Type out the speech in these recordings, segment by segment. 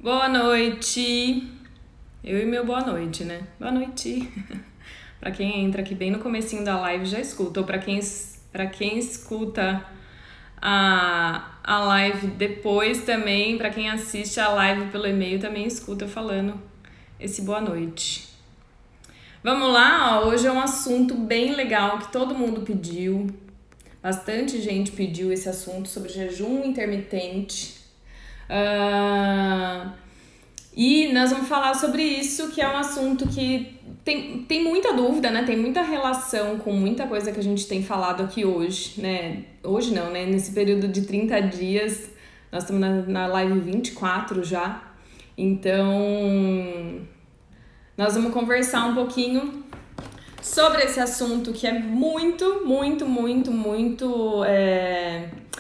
Boa noite. Eu e meu boa noite, né? Boa noite. Pra quem entra aqui bem no comecinho da live já escuta, ou pra quem escuta a live depois também, pra quem assiste a live pelo e-mail também escuta eu falando esse boa noite. Vamos lá, ó, hoje é um assunto bem legal que todo mundo pediu. Bastante gente pediu esse assunto sobre jejum intermitente. E nós vamos falar sobre isso, que é um assunto que tem muita dúvida, né? Tem muita relação com muita coisa que a gente tem falado aqui hoje, né? Hoje não, né? Nesse período de 30 dias, nós estamos na live 24 já. Então, nós vamos conversar um pouquinho sobre esse assunto que é muito.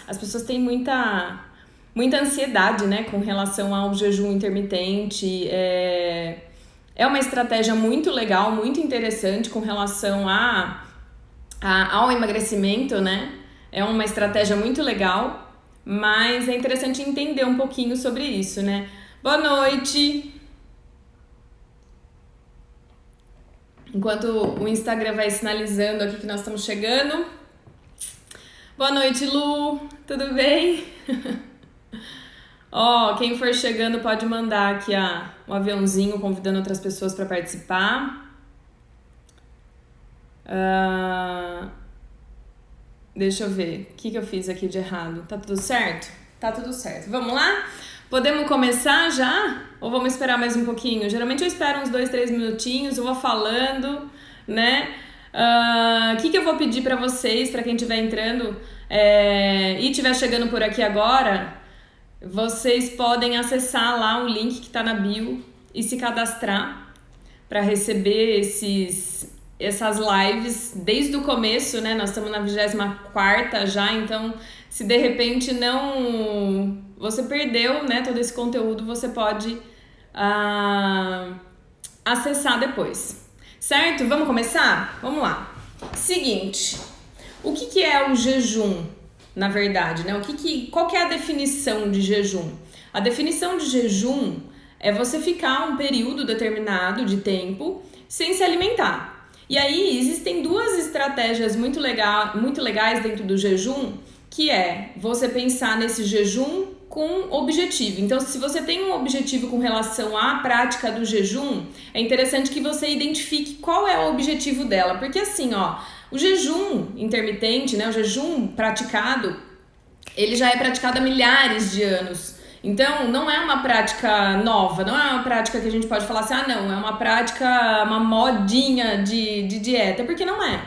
As pessoas têm muita ansiedade, né, com relação ao jejum intermitente. É uma estratégia muito legal, muito interessante com relação ao emagrecimento, né? É uma estratégia muito legal, mas é interessante entender um pouquinho sobre isso, né? Boa noite! Enquanto o Instagram vai sinalizando aqui que nós estamos chegando. Boa noite, Lu! Tudo bem? Ó, quem for chegando pode mandar aqui um aviãozinho convidando outras pessoas para participar. Deixa eu ver, o que eu fiz aqui de errado? Tá tudo certo? Tá tudo certo. Vamos lá? Podemos começar já? Ou vamos esperar mais um pouquinho? Geralmente eu espero uns 2-3 minutinhos, eu vou falando, né? O que eu vou pedir para vocês, para quem estiver entrando e estiver chegando por aqui agora, vocês podem acessar lá o link que está na bio e se cadastrar para receber essas lives desde o começo, né? Nós estamos na 24ª já, então se de repente você perdeu, né, todo esse conteúdo, você pode acessar depois, certo? Vamos começar? Vamos lá. Seguinte, o que é o jejum, na verdade, né? Qual que é a definição de jejum? A definição de jejum é você ficar um período determinado de tempo sem se alimentar. E aí existem duas estratégias muito legais dentro do jejum, que é você pensar nesse jejum com objetivo. Então, se você tem um objetivo com relação à prática do jejum, é interessante que você identifique qual é o objetivo dela. Porque assim, ó, o jejum intermitente, né, o jejum praticado, ele já é praticado há milhares de anos. Então, não é uma prática nova, não é uma prática que a gente pode falar assim, não, é uma prática, uma modinha de dieta, porque não é.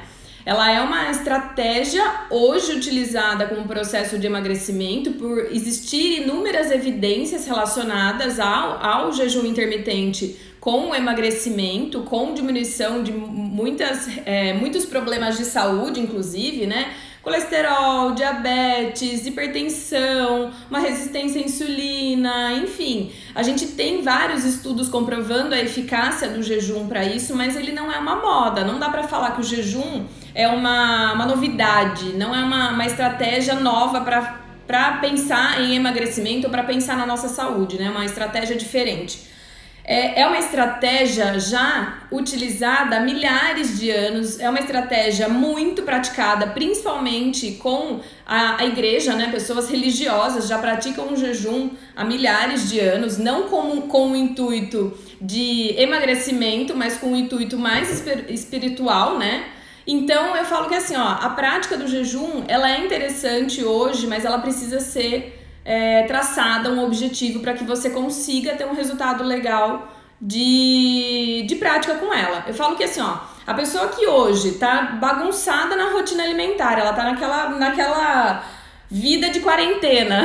Ela é uma estratégia hoje utilizada como processo de emagrecimento por existir inúmeras evidências relacionadas ao jejum intermitente com o emagrecimento, com diminuição de muitos problemas de saúde, inclusive, né? Colesterol, diabetes, hipertensão, uma resistência à insulina, enfim. A gente tem vários estudos comprovando a eficácia do jejum para isso, mas ele não é uma moda. Não dá para falar que o jejum é uma novidade, não é uma estratégia nova para pensar em emagrecimento ou para pensar na nossa saúde, né? Uma estratégia diferente. É uma estratégia já utilizada há milhares de anos, é uma estratégia muito praticada, principalmente com a igreja, né? Pessoas religiosas já praticam o jejum há milhares de anos, não com o intuito de emagrecimento, mas com o intuito mais espiritual, né? Então eu falo que assim, ó, a prática do jejum, ela é interessante hoje, mas ela precisa ser traçada um objetivo para que você consiga ter um resultado legal de prática com ela. Eu falo que assim, ó, a pessoa que hoje tá bagunçada na rotina alimentar, ela tá naquela vida de quarentena,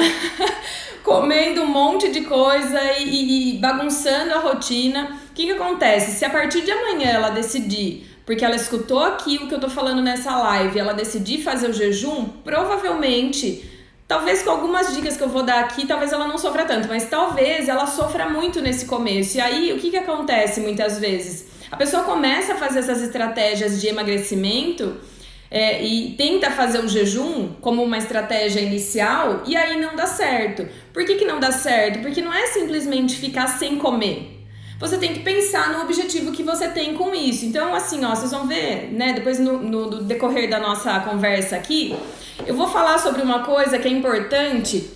comendo um monte de coisa e bagunçando a rotina, o que acontece? Se a partir de amanhã ela decidir, porque ela escutou aqui o que eu tô falando nessa live, ela decidir fazer o jejum, provavelmente, talvez com algumas dicas que eu vou dar aqui, talvez ela não sofra tanto, mas talvez ela sofra muito nesse começo. E aí, o que acontece muitas vezes? A pessoa começa a fazer essas estratégias de emagrecimento e tenta fazer o jejum como uma estratégia inicial e aí não dá certo. Por que não dá certo? Porque não é simplesmente ficar sem comer. Você tem que pensar no objetivo que você tem com isso. Então, assim, ó, vocês vão ver, né, depois no decorrer da nossa conversa aqui, eu vou falar sobre uma coisa que é importante,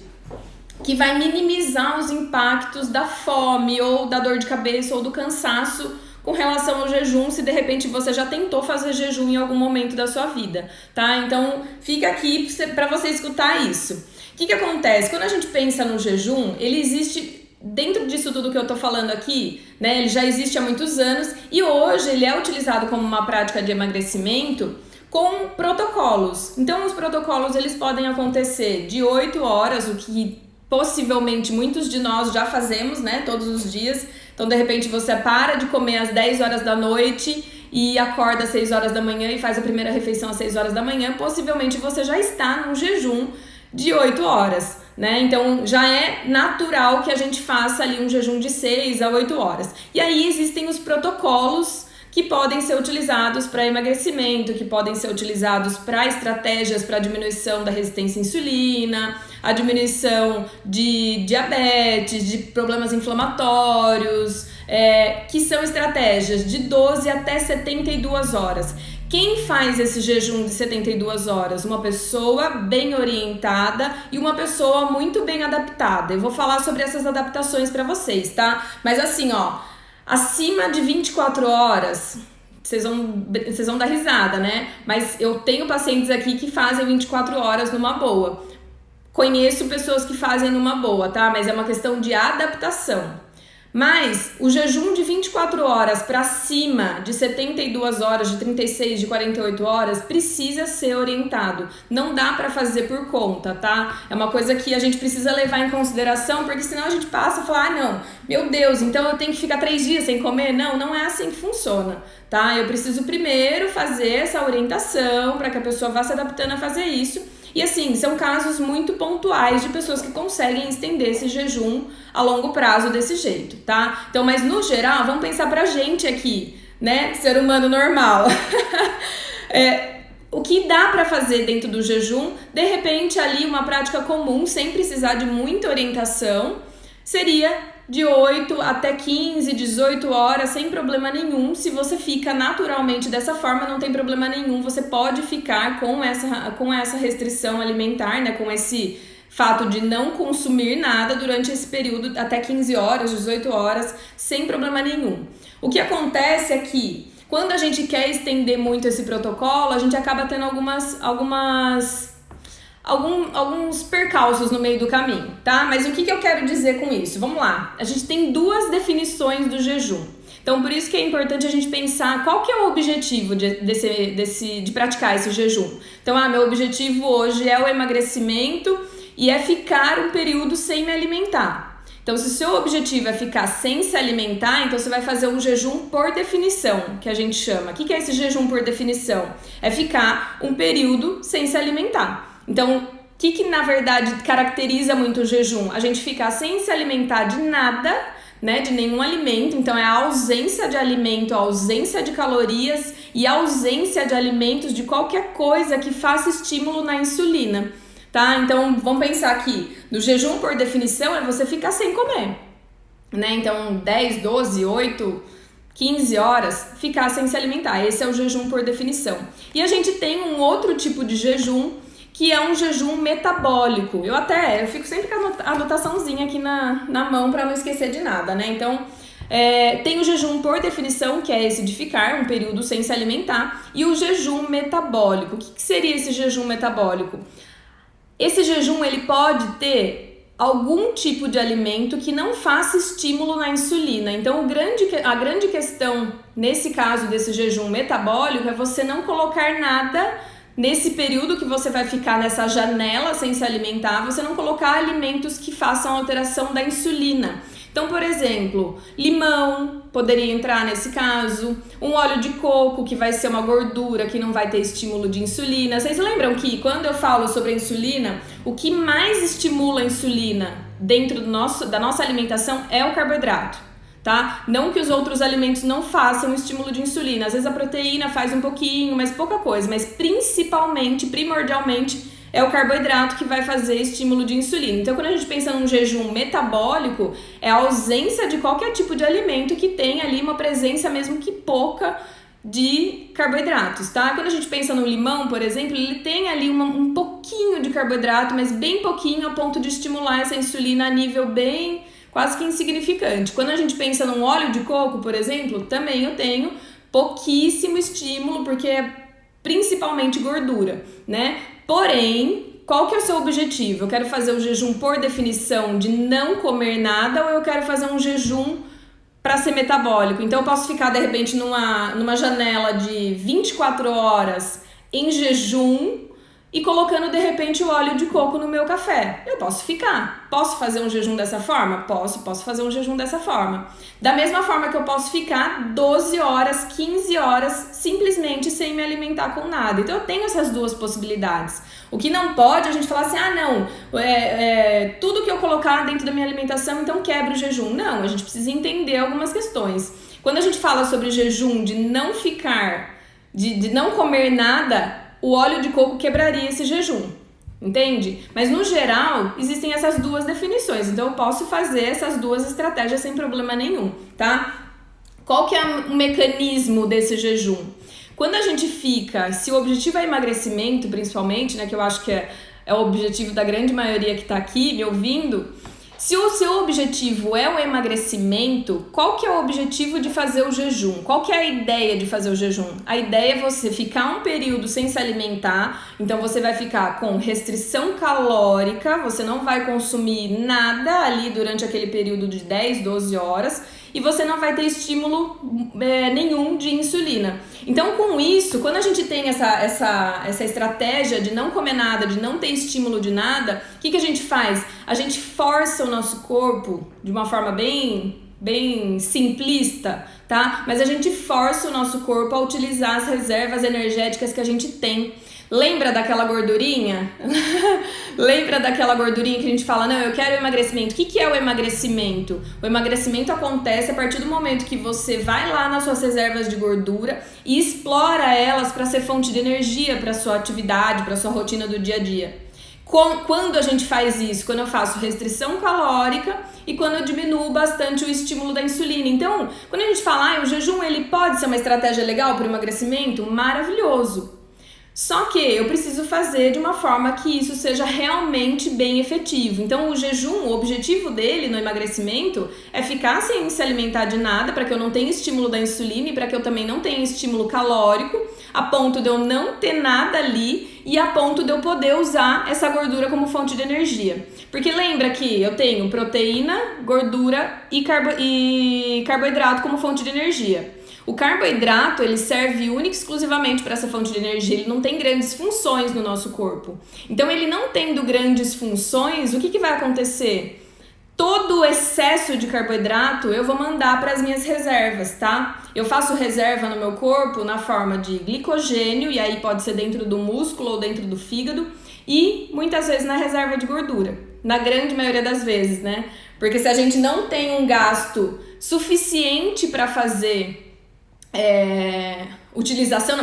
que vai minimizar os impactos da fome ou da dor de cabeça ou do cansaço com relação ao jejum, se de repente você já tentou fazer jejum em algum momento da sua vida, tá? Então, fica aqui para você escutar isso. O que acontece? Quando a gente pensa no jejum, ele existe dentro disso tudo que eu tô falando aqui, né? Ele já existe há muitos anos e hoje ele é utilizado como uma prática de emagrecimento com protocolos. Então, os protocolos eles podem acontecer de 8 horas, o que possivelmente muitos de nós já fazemos, né? Todos os dias. Então, de repente, você para de comer às 10 horas da noite e acorda às 6 horas da manhã e faz a primeira refeição às 6 horas da manhã. Possivelmente, você já está num jejum de 8 horas, né? Então, já é natural que a gente faça ali um jejum de 6 a 8 horas. E aí, existem os protocolos que podem ser utilizados para emagrecimento, que podem ser utilizados para estratégias para diminuição da resistência à insulina, a diminuição de diabetes, de problemas inflamatórios, que são estratégias de 12 até 72 horas. Quem faz esse jejum de 72 horas? Uma pessoa bem orientada e uma pessoa muito bem adaptada. Eu vou falar sobre essas adaptações para vocês, tá? Mas assim, ó, acima de 24 horas, vocês vão dar risada, né? Mas eu tenho pacientes aqui que fazem 24 horas numa boa. Conheço pessoas que fazem numa boa, tá? Mas é uma questão de adaptação. Mas o jejum de 24 horas para cima, de 72 horas, de 36, de 48 horas, precisa ser orientado. Não dá para fazer por conta, tá? É uma coisa que a gente precisa levar em consideração, porque senão a gente passa e fala, ah, não, meu Deus, então eu tenho que ficar 3 dias sem comer? Não, não é assim que funciona, tá? Eu preciso primeiro fazer essa orientação para que a pessoa vá se adaptando a fazer isso. E assim, são casos muito pontuais de pessoas que conseguem estender esse jejum a longo prazo desse jeito, tá? Então, mas no geral, vamos pensar pra gente aqui, né? Ser humano normal. O que dá pra fazer dentro do jejum, de repente ali uma prática comum, sem precisar de muita orientação, seria de 8 até 15, 18 horas, sem problema nenhum. Se você fica naturalmente dessa forma, não tem problema nenhum. Você pode ficar com essa restrição alimentar, né? Com esse fato de não consumir nada durante esse período, até 15 horas, 18 horas, sem problema nenhum. O que acontece é que, quando a gente quer estender muito esse protocolo, a gente acaba tendo alguns percalços no meio do caminho, tá? Mas o que eu quero dizer com isso? Vamos lá. A gente tem 2 definições do jejum. Então, por isso que é importante a gente pensar qual que é o objetivo de praticar esse jejum. Então, meu objetivo hoje é o emagrecimento e é ficar um período sem me alimentar. Então, se o seu objetivo é ficar sem se alimentar, então você vai fazer um jejum por definição, que a gente chama. O que é esse jejum por definição? É ficar um período sem se alimentar. Então, o que na verdade caracteriza muito o jejum? A gente ficar sem se alimentar de nada, né, de nenhum alimento. Então, é a ausência de alimento, a ausência de calorias e a ausência de alimentos de qualquer coisa que faça estímulo na insulina, tá? Então, vamos pensar aqui, no jejum por definição é você ficar sem comer, né? Então, 10, 12, 8... 15 horas, ficar sem se alimentar. Esse é o jejum por definição. E a gente tem um outro tipo de jejum, que é um jejum metabólico. Eu fico sempre com a anotaçãozinha aqui na mão para não esquecer de nada, né? Então, tem o jejum por definição, que é esse de ficar um período sem se alimentar, e o jejum metabólico. O que seria esse jejum metabólico? Esse jejum, ele pode ter algum tipo de alimento que não faça estímulo na insulina. Então, a grande questão, nesse caso desse jejum metabólico, é você não colocar nada nesse período que você vai ficar nessa janela sem se alimentar, você não colocar alimentos que façam alteração da insulina. Então, por exemplo, limão poderia entrar nesse caso, um óleo de coco, que vai ser uma gordura que não vai ter estímulo de insulina. Vocês lembram que quando eu falo sobre a insulina, o que mais estimula a insulina dentro da nossa alimentação é o carboidrato. tá? Não que os outros alimentos não façam estímulo de insulina, às vezes a proteína faz um pouquinho, mas pouca coisa, mas principalmente, primordialmente, é o carboidrato que vai fazer estímulo de insulina. Então, quando a gente pensa num jejum metabólico, é a ausência de qualquer tipo de alimento que tenha ali uma presença, mesmo que pouca, de carboidratos, tá? Quando a gente pensa no limão, por exemplo, ele tem ali um pouquinho de carboidrato, mas bem pouquinho, a ponto de estimular essa insulina a nível bem quase que insignificante. Quando a gente pensa num óleo de coco, por exemplo, também eu tenho pouquíssimo estímulo, porque é principalmente gordura, né? Porém, qual que é o seu objetivo? Eu quero fazer o jejum por definição de não comer nada, ou eu quero fazer um jejum para ser metabólico? Então eu posso ficar de repente numa janela de 24 horas em jejum e colocando de repente o óleo de coco no meu café. Eu posso ficar. Posso fazer um jejum dessa forma? Posso fazer um jejum dessa forma. Da mesma forma que eu posso ficar 12 horas, 15 horas simplesmente sem me alimentar com nada. Então eu tenho essas duas possibilidades. O que não pode é a gente falar assim, tudo que eu colocar dentro da minha alimentação então quebra o jejum. Não, a gente precisa entender algumas questões. Quando a gente fala sobre jejum de não ficar, de não comer nada, o óleo de coco quebraria esse jejum, entende? Mas no geral, existem essas duas definições, então eu posso fazer essas duas estratégias sem problema nenhum, tá? Qual que é o mecanismo desse jejum? Quando a gente fica, se o objetivo é emagrecimento, principalmente, né, que eu acho que é o objetivo da grande maioria que tá aqui me ouvindo, se o seu objetivo é o emagrecimento, qual que é o objetivo de fazer o jejum? Qual que é a ideia de fazer o jejum? A ideia é você ficar um período sem se alimentar, então você vai ficar com restrição calórica, você não vai consumir nada ali durante aquele período de 10, 12 horas e você não vai ter estímulo nenhum de insulina. Então, com isso, quando a gente tem essa estratégia de não comer nada, de não ter estímulo de nada, o que a gente faz? A gente força o nosso corpo de uma forma bem simplista, tá? Mas a gente força o nosso corpo a utilizar as reservas energéticas que a gente tem. Lembra daquela gordurinha? Lembra daquela gordurinha que a gente fala, não, eu quero emagrecimento. O que é o emagrecimento? O emagrecimento acontece a partir do momento que você vai lá nas suas reservas de gordura e explora elas para ser fonte de energia para sua atividade, para sua rotina do dia a dia. Quando a gente faz isso? Quando eu faço restrição calórica e quando eu diminuo bastante o estímulo da insulina. Então, quando a gente fala, o jejum ele pode ser uma estratégia legal para o emagrecimento, maravilhoso. Só que eu preciso fazer de uma forma que isso seja realmente bem efetivo. Então o jejum, o objetivo dele no emagrecimento é ficar sem se alimentar de nada, para que eu não tenha estímulo da insulina e para que eu também não tenha estímulo calórico, a ponto de eu não ter nada ali e a ponto de eu poder usar essa gordura como fonte de energia. Porque lembra que eu tenho proteína, gordura e carboidrato como fonte de energia. O carboidrato, ele serve única e exclusivamente para essa fonte de energia, ele não tem grandes funções no nosso corpo. Então, ele não tendo grandes funções, o que vai acontecer? Todo o excesso de carboidrato eu vou mandar para as minhas reservas, tá? Eu faço reserva no meu corpo na forma de glicogênio, e aí pode ser dentro do músculo ou dentro do fígado, e muitas vezes na reserva de gordura, na grande maioria das vezes, né? Porque se a gente não tem um gasto suficiente para fazer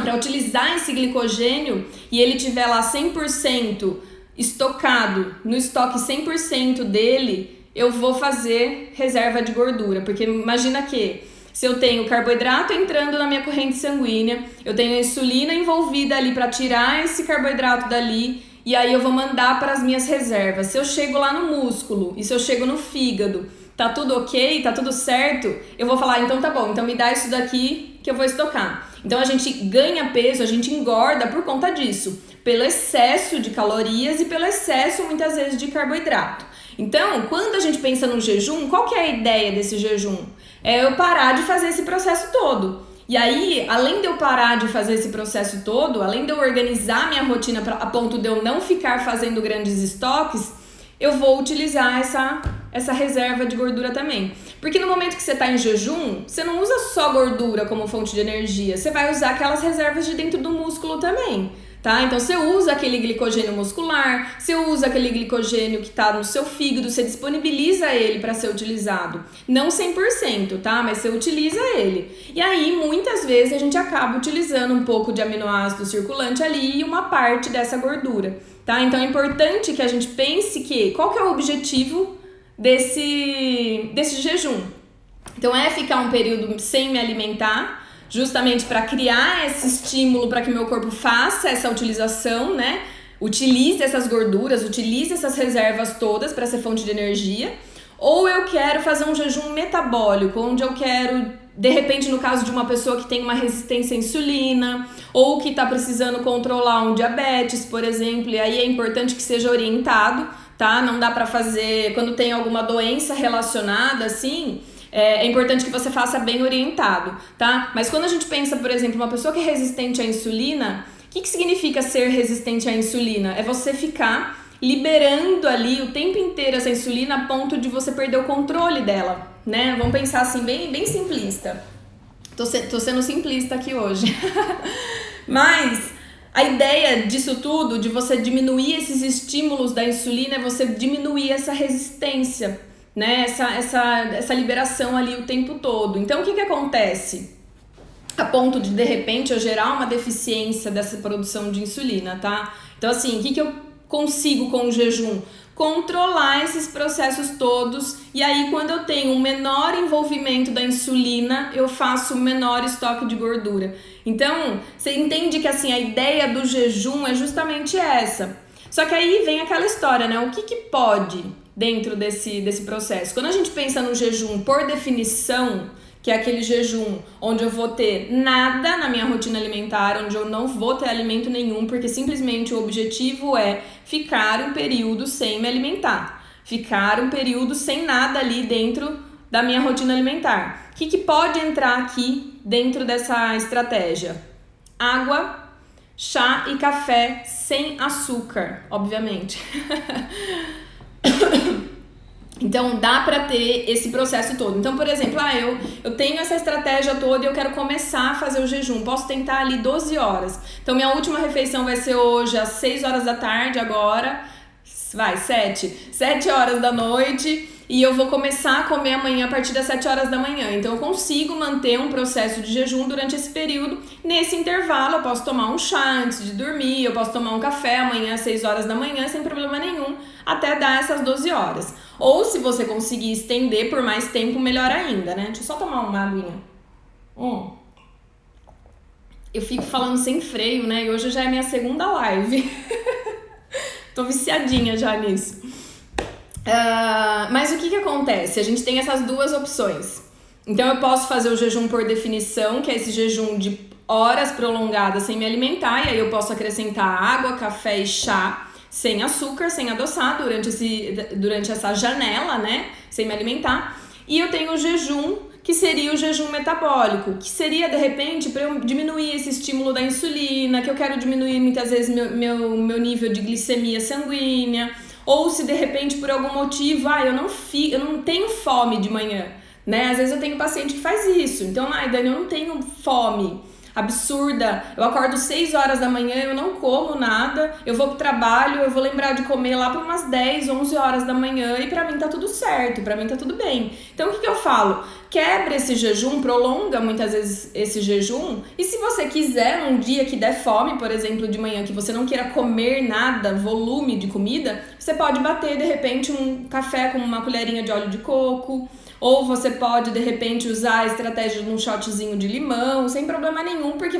para utilizar esse glicogênio e ele tiver lá 100% estocado, no estoque 100% dele, eu vou fazer reserva de gordura, porque imagina que se eu tenho carboidrato entrando na minha corrente sanguínea, eu tenho a insulina envolvida ali para tirar esse carboidrato dali, e aí eu vou mandar para as minhas reservas. Se eu chego lá no músculo e se eu chego no fígado, tá tudo ok, tá tudo certo, eu vou falar, então tá bom, então me dá isso daqui que eu vou estocar. Então a gente ganha peso, a gente engorda por conta disso, pelo excesso de calorias e pelo excesso muitas vezes de carboidrato. Então, quando a gente pensa no jejum, qual que é a ideia desse jejum? É eu parar de fazer esse processo todo. E aí, além de eu parar de fazer esse processo todo, além de eu organizar minha rotina a ponto de eu não ficar fazendo grandes estoques, eu vou utilizar essa reserva de gordura também. Porque no momento que você está em jejum, você não usa só gordura como fonte de energia, você vai usar aquelas reservas de dentro do músculo também, tá? Então você usa aquele glicogênio muscular, você usa aquele glicogênio que tá no seu fígado, você disponibiliza ele para ser utilizado. Não 100%, tá? Mas você utiliza ele. E aí, muitas vezes, a gente acaba utilizando um pouco de aminoácido circulante ali e uma parte dessa gordura, tá? Então é importante que a gente pense que qual que é o objetivo desse jejum. Então é ficar um período sem me alimentar, justamente para criar esse estímulo para que meu corpo faça essa utilização, né? Utilize essas gorduras, utilize essas reservas todas para ser fonte de energia. Ou eu quero fazer um jejum metabólico, onde eu quero, de repente, no caso de uma pessoa que tem uma resistência à insulina, ou que está precisando controlar um diabetes, por exemplo, e aí é importante que seja orientado, tá? Não dá para fazer, quando tem alguma doença relacionada, assim, é importante que você faça bem orientado, tá? Mas quando a gente pensa, por exemplo, uma pessoa que é resistente à insulina, o que significa ser resistente à insulina? É você ficar liberando ali o tempo inteiro essa insulina a ponto de você perder o controle dela, né? Vamos pensar assim, bem simplista. Tô sendo simplista aqui hoje. Mas a ideia disso tudo, de você diminuir esses estímulos da insulina, é você diminuir essa resistência, né? Essa liberação ali o tempo todo. Então, o que acontece? A ponto de repente, eu gerar uma deficiência dessa produção de insulina, tá? Então, assim, o que eu consigo com o jejum? Controlar esses processos todos, e aí quando eu tenho um menor envolvimento da insulina, eu faço um menor estoque de gordura. Então, você entende que assim, a ideia do jejum é justamente essa. Só que aí vem aquela história, né? O que pode dentro desse processo? Quando a gente pensa no jejum, por definição, que é aquele jejum onde eu vou ter nada na minha rotina alimentar, onde eu não vou ter alimento nenhum, porque simplesmente o objetivo é ficar um período sem me alimentar, ficar um período sem nada ali dentro da minha rotina alimentar. O que pode entrar aqui dentro dessa estratégia? Água, chá e café sem açúcar, obviamente. Então, dá pra ter esse processo todo. Então, por exemplo, eu tenho essa estratégia toda e eu quero começar a fazer o jejum. Posso tentar ali 12 horas. Então, minha última refeição vai ser hoje às 6 horas da tarde, agora. 7 horas da noite. E eu vou começar a comer amanhã a partir das 7 horas da manhã. Então, eu consigo manter um processo de jejum durante esse período. Nesse intervalo, eu posso tomar um chá antes de dormir, eu posso tomar um café amanhã às 6 horas da manhã, sem problema nenhum, até dar essas 12 horas. Ou se você conseguir estender por mais tempo, melhor ainda, né? Deixa eu só tomar uma aguinha. Eu fico falando sem freio, né? E hoje já é minha segunda live. Tô viciadinha já nisso. Mas o que acontece? A gente tem essas duas opções. Então eu posso fazer o jejum por definição, que é esse jejum de horas prolongadas sem me alimentar, e aí eu posso acrescentar água, café e chá sem açúcar, sem adoçar durante essa janela, né? Sem me alimentar. E eu tenho o jejum, que seria o jejum metabólico, que seria, de repente, para eu diminuir esse estímulo da insulina, que eu quero diminuir muitas vezes meu nível de glicemia sanguínea, ou se de repente por algum motivo, eu não tenho fome de manhã, né? Às vezes eu tenho paciente que faz isso, então, Dani, eu não tenho fome absurda, eu acordo 6 horas da manhã, eu não como nada, eu vou pro trabalho, eu vou lembrar de comer lá por umas 10, 11 horas da manhã e pra mim tá tudo certo, pra mim tá tudo bem. Então o que eu falo? Quebra esse jejum, prolonga muitas vezes esse jejum, e se você quiser um dia que der fome, por exemplo, de manhã, que você não queira comer nada, volume de comida, você pode bater de repente um café com uma colherinha de óleo de coco, ou você pode, de repente, usar a estratégia de um shotzinho de limão, sem problema nenhum, porque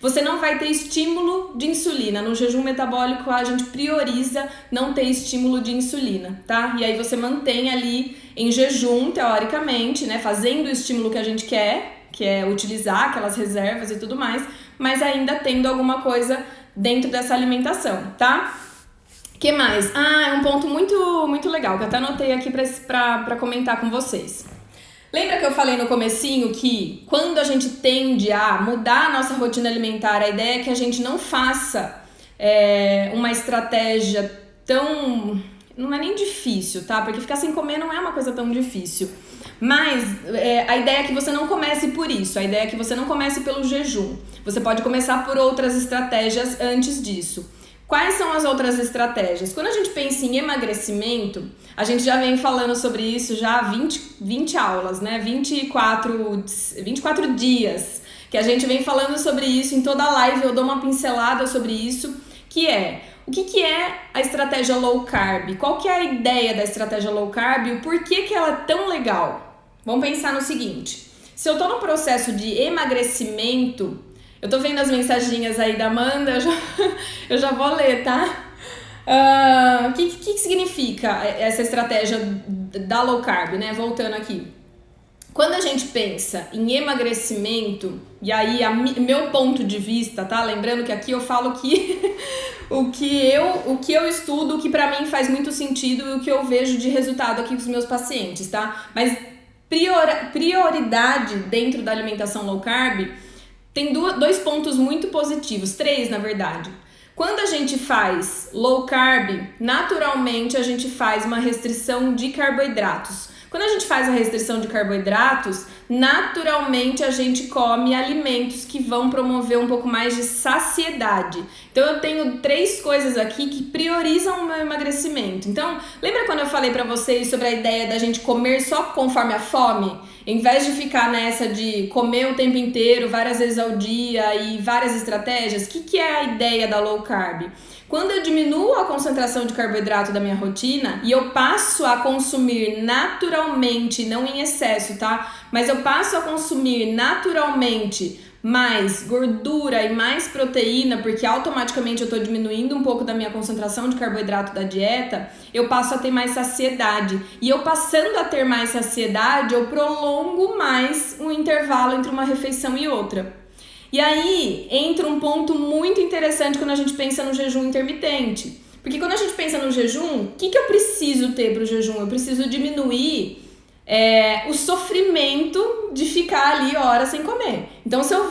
você não vai ter estímulo de insulina. No jejum metabólico, a gente prioriza não ter estímulo de insulina, tá? E aí você mantém ali em jejum, teoricamente, né? Fazendo o estímulo que a gente quer, que é utilizar aquelas reservas e tudo mais, mas ainda tendo alguma coisa dentro dessa alimentação, tá? Que mais? É um ponto muito, muito legal, que eu até anotei aqui pra comentar com vocês. Lembra que eu falei no comecinho que quando a gente tende a mudar a nossa rotina alimentar, a ideia é que a gente não faça uma estratégia tão... Não é nem difícil, tá? Porque ficar sem comer não é uma coisa tão difícil. Mas a ideia é que você não comece por isso, a ideia é que você não comece pelo jejum. Você pode começar por outras estratégias antes disso. Quais são as outras estratégias? Quando a gente pensa em emagrecimento, a gente já vem falando sobre isso já há 20 aulas, né? 24 dias que a gente vem falando sobre isso. Em toda a live eu dou uma pincelada sobre isso, que é o que é a estratégia low carb? Qual que é a ideia da estratégia low carb e o porquê que ela é tão legal? Vamos pensar no seguinte, se eu tô no processo de emagrecimento, eu tô vendo as mensaginhas aí da Amanda, eu já vou ler, tá? O que significa essa estratégia da low carb, né? Voltando aqui. Quando a gente pensa em emagrecimento, e aí meu ponto de vista, tá? Lembrando que aqui eu falo que o que eu estudo, o que pra mim faz muito sentido e o que eu vejo de resultado aqui com os meus pacientes, tá? Mas prioridade dentro da alimentação low carb tem dois pontos muito positivos, 3 na verdade. Quando a gente faz low carb, naturalmente a gente faz uma restrição de carboidratos. Quando a gente faz a restrição de carboidratos, naturalmente a gente come alimentos que vão promover um pouco mais de saciedade. Então eu tenho 3 coisas aqui que priorizam o meu emagrecimento. Então, lembra quando eu falei pra vocês sobre a ideia da gente comer só conforme a fome? Em vez de ficar nessa de comer o tempo inteiro, várias vezes ao dia e várias estratégias, o que é a ideia da low carb? Quando eu diminuo a concentração de carboidrato da minha rotina e eu passo a consumir naturalmente, não em excesso, tá? Mas eu passo a consumir naturalmente mais gordura e mais proteína, porque automaticamente eu tô diminuindo um pouco da minha concentração de carboidrato da dieta, eu passo a ter mais saciedade. E eu passando a ter mais saciedade, eu prolongo mais o intervalo entre uma refeição e outra. E aí entra um ponto muito interessante quando a gente pensa no jejum intermitente. Porque quando a gente pensa no jejum, o que eu preciso ter para o jejum? Eu preciso diminuir o sofrimento de ficar ali horas sem comer. Então se eu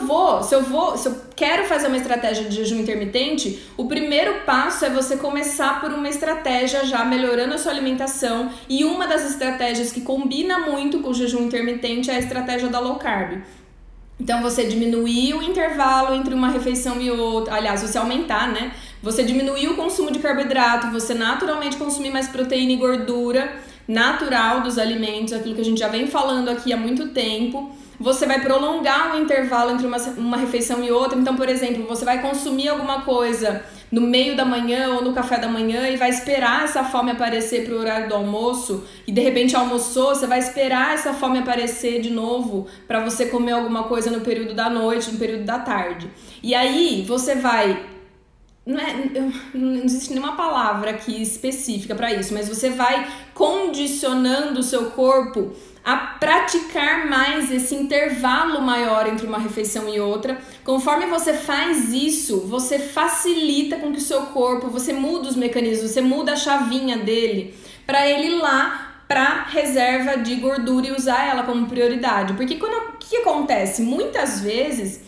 quero fazer uma estratégia de jejum intermitente, o primeiro passo é você começar por uma estratégia já melhorando a sua alimentação, e uma das estratégias que combina muito com o jejum intermitente é a estratégia da low carb. Então você diminuir o intervalo entre uma refeição e outra, aliás, você aumentar, né? Você diminuir o consumo de carboidrato, você naturalmente consumir mais proteína e gordura natural dos alimentos, aquilo que a gente já vem falando aqui há muito tempo. Você vai prolongar o intervalo entre uma refeição e outra. Então, por exemplo, você vai consumir alguma coisa no meio da manhã ou no café da manhã e vai esperar essa fome aparecer pro horário do almoço, e de repente almoçou, você vai esperar essa fome aparecer de novo para você comer alguma coisa no período da noite, no período da tarde. E aí você vai... Não existe nenhuma palavra aqui específica para isso, mas você vai condicionando o seu corpo a praticar mais esse intervalo maior entre uma refeição e outra. Conforme você faz isso, você facilita com que o seu corpo, você muda os mecanismos, você muda a chavinha dele para ele ir lá para reserva de gordura e usar ela como prioridade. Porque o que acontece? Muitas vezes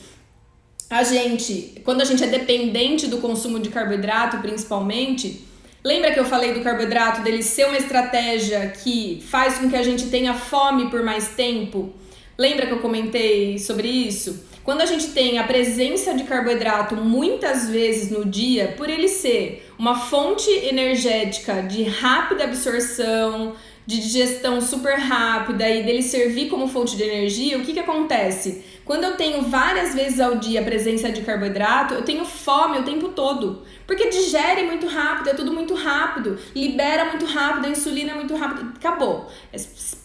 quando a gente é dependente do consumo de carboidrato, principalmente, lembra que eu falei do carboidrato, dele ser uma estratégia que faz com que a gente tenha fome por mais tempo? Lembra que eu comentei sobre isso? Quando a gente tem a presença de carboidrato muitas vezes no dia, por ele ser uma fonte energética de rápida absorção, de digestão super rápida e dele servir como fonte de energia, o que acontece? Quando eu tenho várias vezes ao dia a presença de carboidrato, eu tenho fome o tempo todo. Porque digere muito rápido, é tudo muito rápido, libera muito rápido, a insulina é muito rápido, acabou.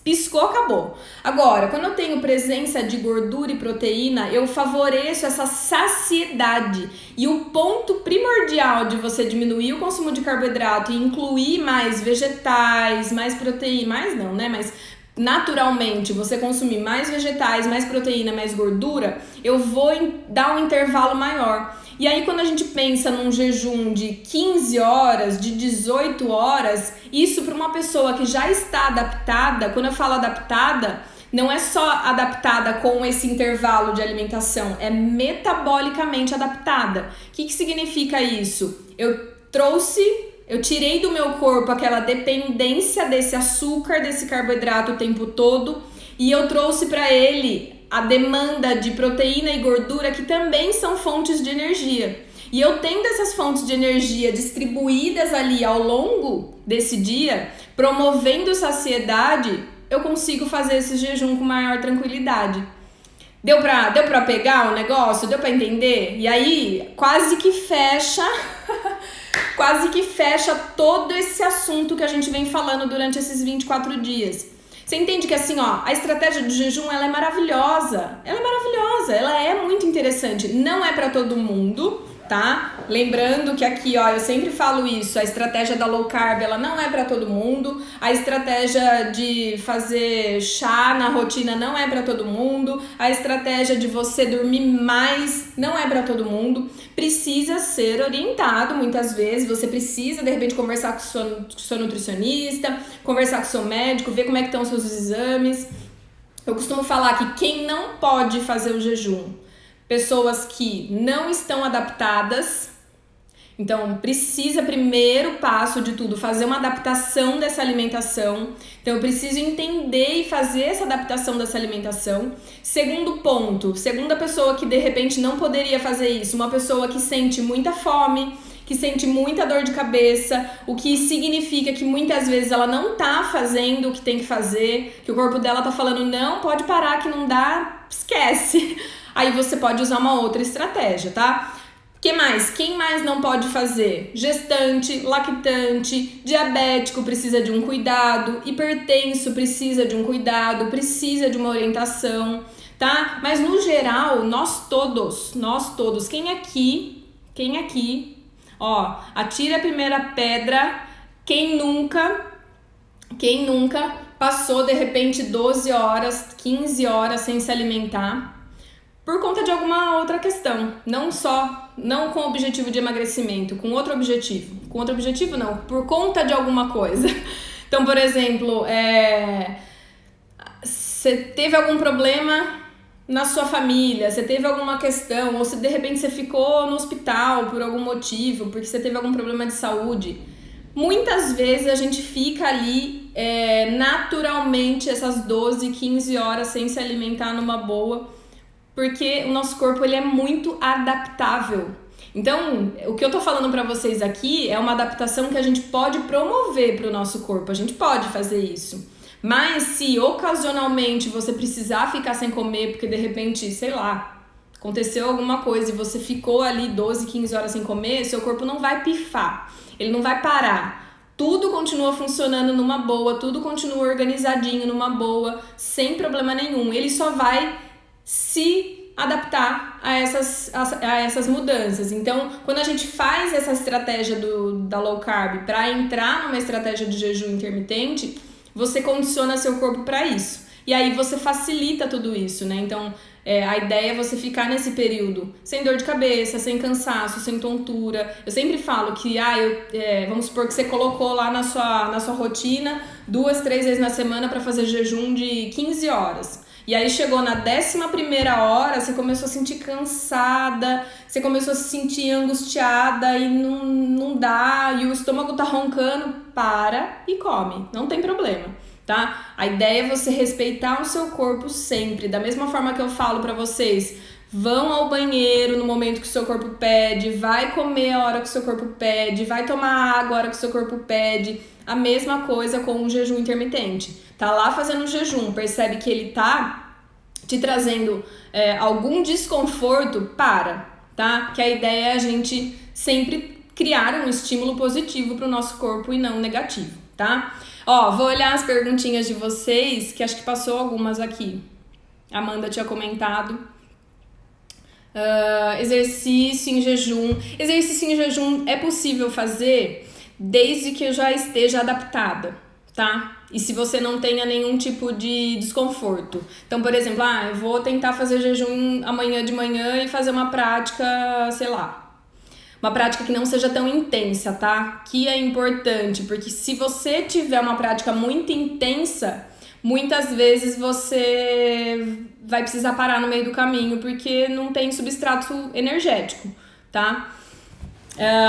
Piscou, acabou. Agora, quando eu tenho presença de gordura e proteína, eu favoreço essa saciedade. E o ponto primordial de você diminuir o consumo de carboidrato e incluir mais vegetais, mais proteína, mais não, né? Mas naturalmente você consumir mais vegetais, mais proteína, mais gordura, eu vou dar um intervalo maior. E aí quando a gente pensa num jejum de 15 horas, de 18 horas, isso para uma pessoa que já está adaptada, quando eu falo adaptada, não é só adaptada com esse intervalo de alimentação, é metabolicamente adaptada. O que significa isso? Eu tirei do meu corpo aquela dependência desse açúcar, desse carboidrato o tempo todo, e eu trouxe para ele a demanda de proteína e gordura, que também são fontes de energia. E eu tendo essas fontes de energia distribuídas ali ao longo desse dia, promovendo saciedade, eu consigo fazer esse jejum com maior tranquilidade. Deu pra pegar o negócio? Deu pra entender? E aí, quase que fecha todo esse assunto que a gente vem falando durante esses 24 dias. Você entende que assim, ó, a estratégia do jejum, ela é maravilhosa. Ela é muito interessante. Não é pra todo mundo, tá? Lembrando que aqui, ó, eu sempre falo isso, a estratégia da low carb, ela não é pra todo mundo, a estratégia de fazer chá na rotina não é pra todo mundo, a estratégia de você dormir mais não é pra todo mundo, precisa ser orientado muitas vezes, você precisa de repente conversar com o seu nutricionista, conversar com o seu médico, ver como é que estão os seus exames. Eu costumo falar que quem não pode fazer o jejum, pessoas que não estão adaptadas, então precisa, primeiro passo de tudo, fazer uma adaptação dessa alimentação. Então eu preciso entender e fazer essa adaptação dessa alimentação. Segundo ponto, segunda pessoa que de repente não poderia fazer isso, uma pessoa que sente muita fome, que sente muita dor de cabeça, o que significa que muitas vezes ela não tá fazendo o que tem que fazer, que o corpo dela tá falando, não, pode parar que não dá, esquece. Aí você pode usar uma outra estratégia, tá? Que mais? Quem mais não pode fazer? Gestante, lactante, diabético precisa de um cuidado, hipertenso precisa de um cuidado, precisa de uma orientação, tá? Mas no geral, nós todos, quem aqui, ó, atira a primeira pedra, quem nunca passou de repente 12 horas, 15 horas sem se alimentar, por conta de alguma outra questão, não com o objetivo de emagrecimento, com outro objetivo. Com outro objetivo não, por conta de alguma coisa. Então, por exemplo, você teve algum problema na sua família, você teve alguma questão, ou se de repente você ficou no hospital por algum motivo, porque você teve algum problema de saúde. Muitas vezes a gente fica ali naturalmente essas 12, 15 horas sem se alimentar numa boa, porque o nosso corpo ele é muito adaptável. Então, o que eu tô falando pra vocês aqui é uma adaptação que a gente pode promover pro nosso corpo, a gente pode fazer isso. Mas se ocasionalmente você precisar ficar sem comer, porque de repente, sei lá, aconteceu alguma coisa e você ficou ali 12, 15 horas sem comer, seu corpo não vai pifar, ele não vai parar. Tudo continua funcionando numa boa, tudo continua organizadinho numa boa, sem problema nenhum. Ele só vai se adaptar a essas mudanças. Então, quando a gente faz essa estratégia da low carb para entrar numa estratégia de jejum intermitente, você condiciona seu corpo para isso. E aí você facilita tudo isso, né? Então, a ideia é você ficar nesse período sem dor de cabeça, sem cansaço, sem tontura. Eu sempre falo que, vamos supor que você colocou lá na sua rotina 2, 3 vezes na semana para fazer jejum de 15 horas. E aí chegou na 11ª hora, você começou a sentir cansada, você começou a se sentir angustiada e não dá, e o estômago tá roncando, para e come, não tem problema, tá? A ideia é você respeitar o seu corpo sempre, da mesma forma que eu falo pra vocês, vão ao banheiro no momento que o seu corpo pede, vai comer a hora que o seu corpo pede, vai tomar água a hora que o seu corpo pede, a mesma coisa com o jejum intermitente. Tá lá fazendo o jejum, percebe que ele tá te trazendo algum desconforto, tá? Que a ideia é a gente sempre criar um estímulo positivo pro nosso corpo e não negativo, tá? Ó, vou olhar as perguntinhas de vocês, que acho que passou algumas aqui. A Amanda tinha comentado. Exercício em jejum. Exercício em jejum é possível fazer desde que eu já esteja adaptada, tá? E se você não tenha nenhum tipo de desconforto. Então, por exemplo, eu vou tentar fazer jejum amanhã de manhã e fazer uma prática, sei lá, uma prática que não seja tão intensa, tá? Que é importante, porque se você tiver uma prática muito intensa, muitas vezes você vai precisar parar no meio do caminho, porque não tem substrato energético, tá?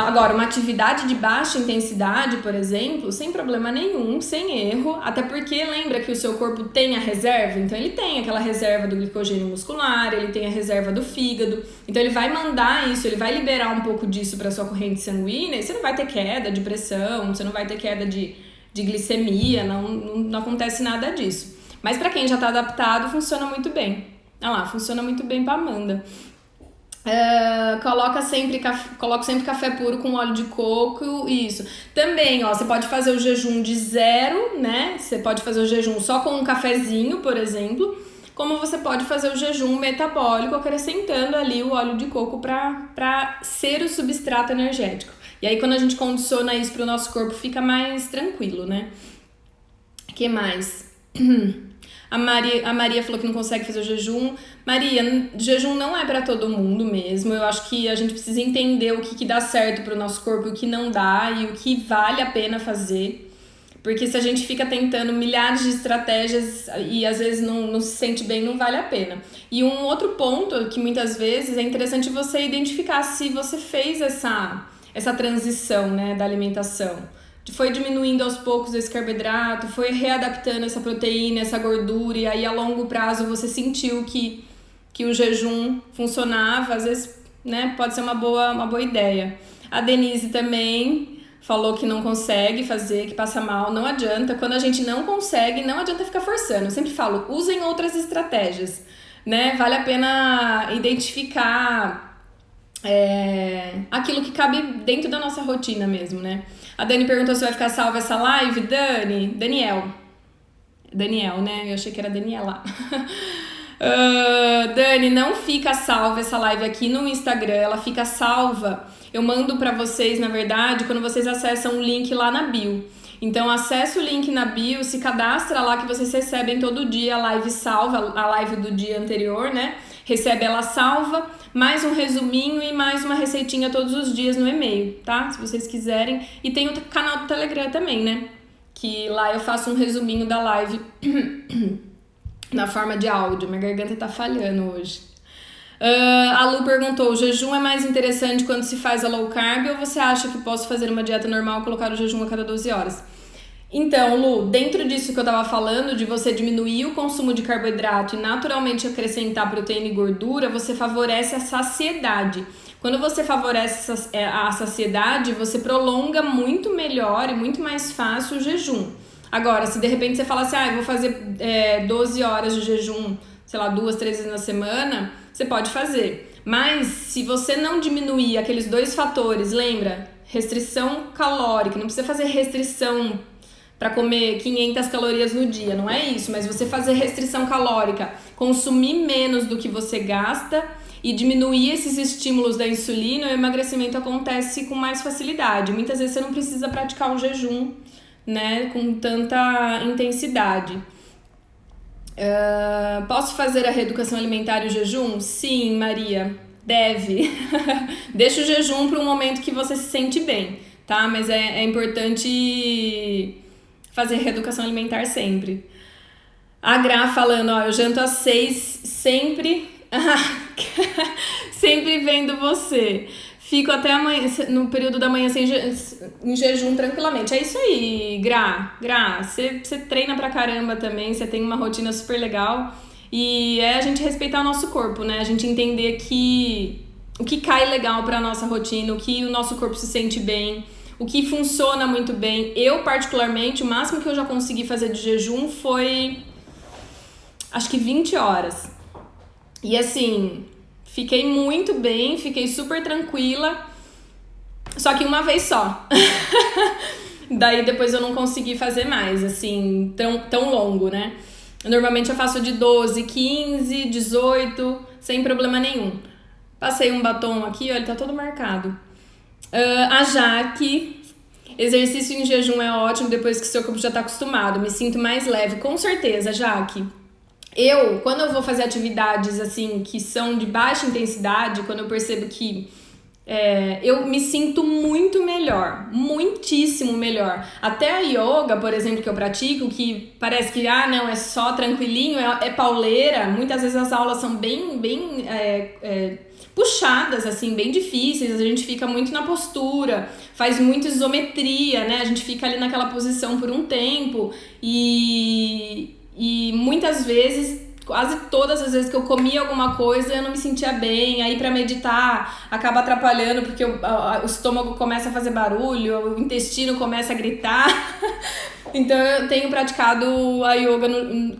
Agora, uma atividade de baixa intensidade, por exemplo, sem problema nenhum, sem erro, até porque lembra que o seu corpo tem a reserva, então ele tem aquela reserva do glicogênio muscular, ele tem a reserva do fígado, então ele vai mandar isso, ele vai liberar um pouco disso para sua corrente sanguínea, e você não vai ter queda de pressão, você não vai ter queda de glicemia, não acontece nada disso. Mas para quem já está adaptado, funciona muito bem. Olha lá, funciona muito bem para Amanda. Coloco sempre café puro com óleo de coco, isso. Também, ó, você pode fazer o jejum de 0, né? Você pode fazer o jejum só com um cafezinho, por exemplo, como você pode fazer o jejum metabólico acrescentando ali o óleo de coco para ser o substrato energético. E aí, quando a gente condiciona isso para o nosso corpo, fica mais tranquilo, né? O que mais? A Maria falou que não consegue fazer o jejum. Maria, jejum não é para todo mundo mesmo. Eu acho que a gente precisa entender o que dá certo para o nosso corpo e o que não dá e o que vale a pena fazer. Porque se a gente fica tentando milhares de estratégias e às vezes não se sente bem, não vale a pena. E um outro ponto que muitas vezes é interessante você identificar se você fez essa transição, né, da alimentação. Foi diminuindo aos poucos esse carboidrato, foi readaptando essa proteína, essa gordura, e aí a longo prazo você sentiu que o jejum funcionava, às vezes, né, pode ser uma boa ideia. A Denise também falou que não consegue fazer, que passa mal, não adianta. Quando a gente não consegue, não adianta ficar forçando. Eu sempre falo, usem outras estratégias, né? Vale a pena identificar aquilo que cabe dentro da nossa rotina mesmo, né? A Dani perguntou se vai ficar salva essa live. Daniel, né? Eu achei que era Daniela. Dani, não fica salva essa live aqui no Instagram, ela fica salva. Eu mando pra vocês, na verdade, quando vocês acessam o link lá na bio. Então, acessa o link na bio, se cadastra lá que vocês recebem todo dia a live salva, a live do dia anterior, né? Recebe ela salva, mais um resuminho e mais uma receitinha todos os dias no e-mail, tá? Se vocês quiserem. E tem o canal do Telegram também, né? Que lá eu faço um resuminho da live na forma de áudio. Minha garganta tá falhando hoje. A Lu perguntou, o jejum é mais interessante quando se faz a low carb ou você acha que posso fazer uma dieta normal e colocar o jejum a cada 12 horas? Então, Lu, dentro disso que eu tava falando, de você diminuir o consumo de carboidrato e naturalmente acrescentar proteína e gordura, você favorece a saciedade. Quando você favorece a saciedade, você prolonga muito melhor e muito mais fácil o jejum. Agora, se de repente você fala assim, eu vou fazer 12 horas de jejum, sei lá, 2, 3 vezes na semana, você pode fazer. Mas se você não diminuir aqueles 2 fatores, lembra? Restrição calórica, não precisa fazer restrição para comer 500 calorias no dia, não é isso, mas você fazer restrição calórica, consumir menos do que você gasta e diminuir esses estímulos da insulina, o emagrecimento acontece com mais facilidade. Muitas vezes você não precisa praticar um jejum, né, com tanta intensidade. Posso fazer a reeducação alimentar e o jejum? Sim, Maria, deve. Deixa o jejum para um momento que você se sente bem, tá? Mas é importante fazer reeducação alimentar sempre. A Gra falando, eu janto às 6, sempre sempre vendo você. Fico até amanhã, no período da manhã em jejum tranquilamente. É isso aí, Gra, você treina pra caramba também, você tem uma rotina super legal. E é a gente respeitar o nosso corpo, né? A gente entender que o que cai legal pra nossa rotina, o que o nosso corpo se sente bem, o que funciona muito bem. Eu, particularmente, o máximo que eu já consegui fazer de jejum foi, acho que 20 horas. E assim, fiquei muito bem, fiquei super tranquila, só que uma vez só. Daí depois eu não consegui fazer mais, assim, tão longo, né? Normalmente eu faço de 12, 15, 18, sem problema nenhum. Passei um batom aqui, ó, ele tá todo marcado. A Jaque, exercício em jejum é ótimo depois que seu corpo já tá acostumado, me sinto mais leve, com certeza, Jaque. Quando eu vou fazer atividades assim que são de baixa intensidade, quando eu percebo que eu me sinto muito melhor, muitíssimo melhor. Até a yoga, por exemplo, que eu pratico, que parece que não, é só tranquilinho, é pauleira. Muitas vezes as aulas são bem puxadas, assim, bem difíceis, a gente fica muito na postura, faz muita isometria, né? A gente fica ali naquela posição por um tempo e muitas vezes, quase todas as vezes que eu comia alguma coisa, eu não me sentia bem, aí pra meditar acaba atrapalhando porque o estômago começa a fazer barulho, o intestino começa a gritar. Então eu tenho praticado a yoga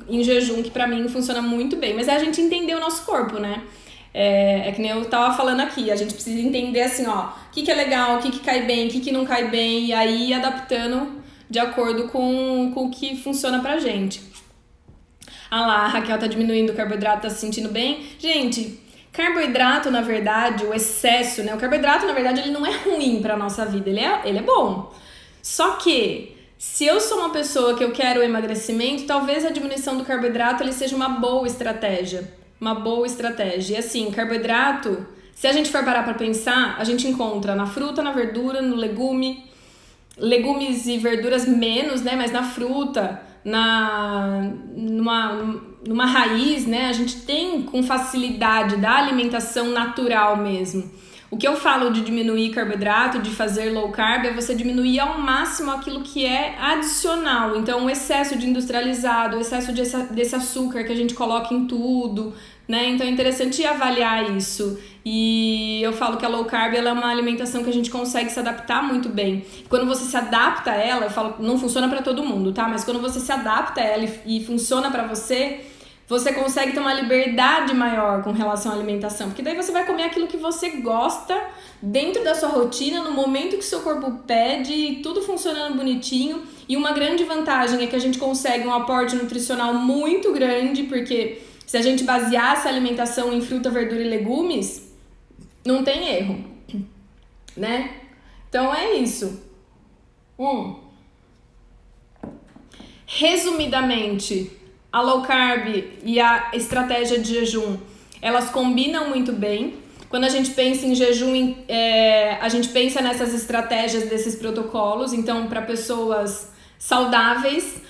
em jejum, que pra mim funciona muito bem. Mas é a gente entender o nosso corpo, né? É que nem eu tava falando aqui, a gente precisa entender assim, ó, o que é legal, o que cai bem, o que não cai bem, e aí ir adaptando de acordo com o que funciona pra gente. Ah lá, a Raquel tá diminuindo o carboidrato, tá se sentindo bem. Gente, carboidrato, na verdade, o excesso, né? O carboidrato, na verdade, ele não é ruim pra nossa vida, ele é bom. Só que, se eu sou uma pessoa que eu quero emagrecimento, talvez a diminuição do carboidrato ele seja uma boa estratégia. Uma boa estratégia. E assim, carboidrato, se a gente for parar pra pensar, a gente encontra na fruta, na verdura, no legume. Legumes e verduras menos, né? Mas na fruta, numa raiz, né? A gente tem com facilidade da alimentação natural mesmo. O que eu falo de diminuir carboidrato, de fazer low carb, é você diminuir ao máximo aquilo que é adicional. Então, o excesso de industrializado, o excesso desse açúcar que a gente coloca em tudo, né? Então, é interessante avaliar isso. E eu falo que a low carb ela é uma alimentação que a gente consegue se adaptar muito bem. Quando você se adapta a ela, eu falo, não funciona para todo mundo, tá? Mas quando você se adapta a ela e funciona para você consegue ter uma liberdade maior com relação à alimentação, porque daí você vai comer aquilo que você gosta dentro da sua rotina, no momento que seu corpo pede, tudo funcionando bonitinho. E uma grande vantagem é que a gente consegue um aporte nutricional muito grande, porque se a gente basear essa alimentação em fruta, verdura e legumes, não tem erro, né? Então é isso. Resumidamente, a low carb e a estratégia de jejum, elas combinam muito bem. Quando a gente pensa em jejum, a gente pensa nessas estratégias desses protocolos. Então, para pessoas saudáveis,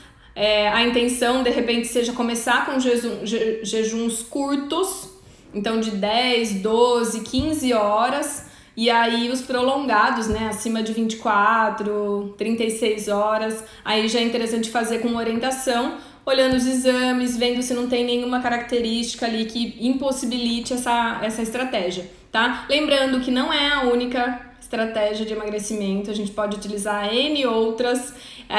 a intenção, de repente, seja começar com jejuns curtos, então de 10, 12, 15 horas, e aí os prolongados, né, acima de 24, 36 horas, aí já é interessante fazer com orientação, olhando os exames, vendo se não tem nenhuma característica ali que impossibilite essa estratégia, tá? Lembrando que não é a única estratégia de emagrecimento, a gente pode utilizar N outras.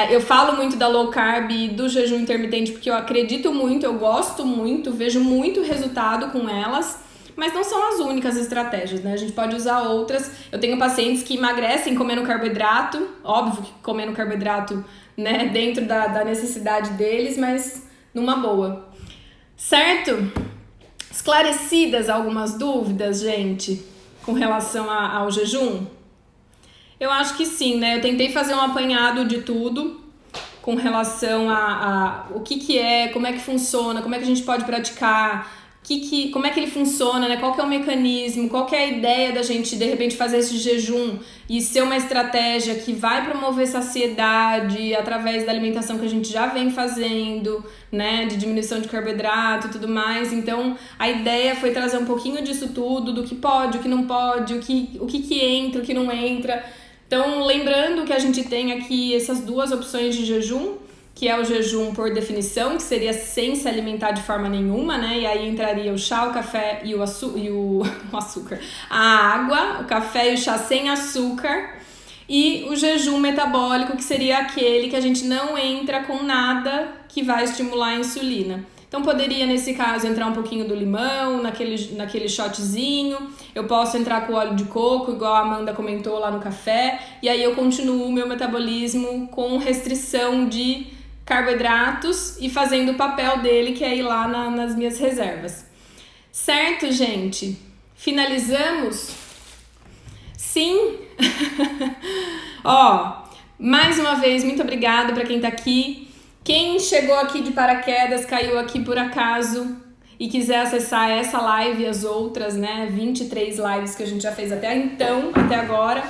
Eu falo muito da low carb e do jejum intermitente porque eu acredito muito, eu gosto muito, vejo muito resultado com elas, mas não são as únicas estratégias, né? A gente pode usar outras. Eu tenho pacientes que emagrecem comendo carboidrato, óbvio que comendo carboidrato, né, dentro da necessidade deles, mas numa boa. Certo? Esclarecidas algumas dúvidas, gente, com relação ao jejum? Eu acho que sim, né? Eu tentei fazer um apanhado de tudo com relação a o que é, como é que funciona, como é que a gente pode praticar, como é que ele funciona, né? Qual que é o mecanismo, qual que é a ideia da gente, de repente, fazer esse jejum e ser uma estratégia que vai promover saciedade através da alimentação que a gente já vem fazendo, né? De diminuição de carboidrato e tudo mais. Então, a ideia foi trazer um pouquinho disso tudo, do que pode, o que não pode, o que entra, o que não entra. Então, lembrando que a gente tem aqui essas duas opções de jejum, que é o jejum por definição, que seria sem se alimentar de forma nenhuma, né? E aí entraria o chá, o café e o açúcar. A água, o café e o chá sem açúcar. E o jejum metabólico, que seria aquele que a gente não entra com nada que vai estimular a insulina. Então poderia, nesse caso, entrar um pouquinho do limão, naquele shotzinho. Eu posso entrar com óleo de coco, igual a Amanda comentou lá no café. E aí eu continuo o meu metabolismo com restrição de carboidratos e fazendo o papel dele, que é ir lá nas minhas reservas. Certo, gente? Finalizamos? Sim? Ó, mais uma vez, muito obrigada para quem tá aqui. Quem chegou aqui de paraquedas, caiu aqui por acaso e quiser acessar essa live e as outras, né, 23 lives que a gente já fez até agora,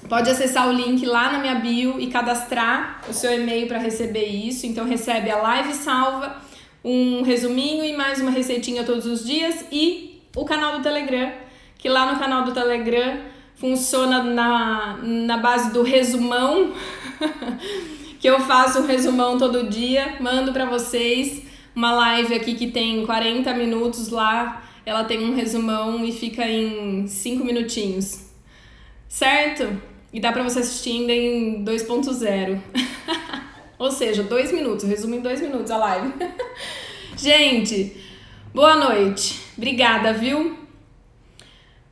pode acessar o link lá na minha bio e cadastrar o seu e-mail para receber isso. Então recebe a live salva, um resuminho e mais uma receitinha todos os dias e o canal do Telegram, que lá no canal do Telegram funciona na base do resumão, que eu faço um resumão todo dia, mando pra vocês uma live aqui que tem 40 minutos lá, ela tem um resumão e fica em 5 minutinhos, certo? E dá pra você assistir ainda em 2.0, ou seja, 2 minutos, resumo em 2 minutos a live. Gente, boa noite, obrigada, viu?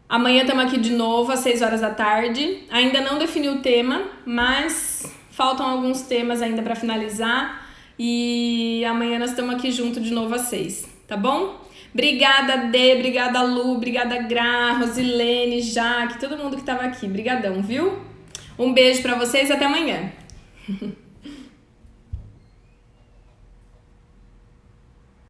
Amanhã estamos aqui de novo às 6 horas da tarde. Ainda não defini o tema, mas faltam alguns temas ainda para finalizar. E amanhã nós estamos aqui junto de novo às 6, tá bom? Obrigada, Dê, obrigada, Lu, obrigada, Gra, Rosilene, Jaque, todo mundo que estava aqui. Brigadão, viu? Um beijo para vocês e até amanhã.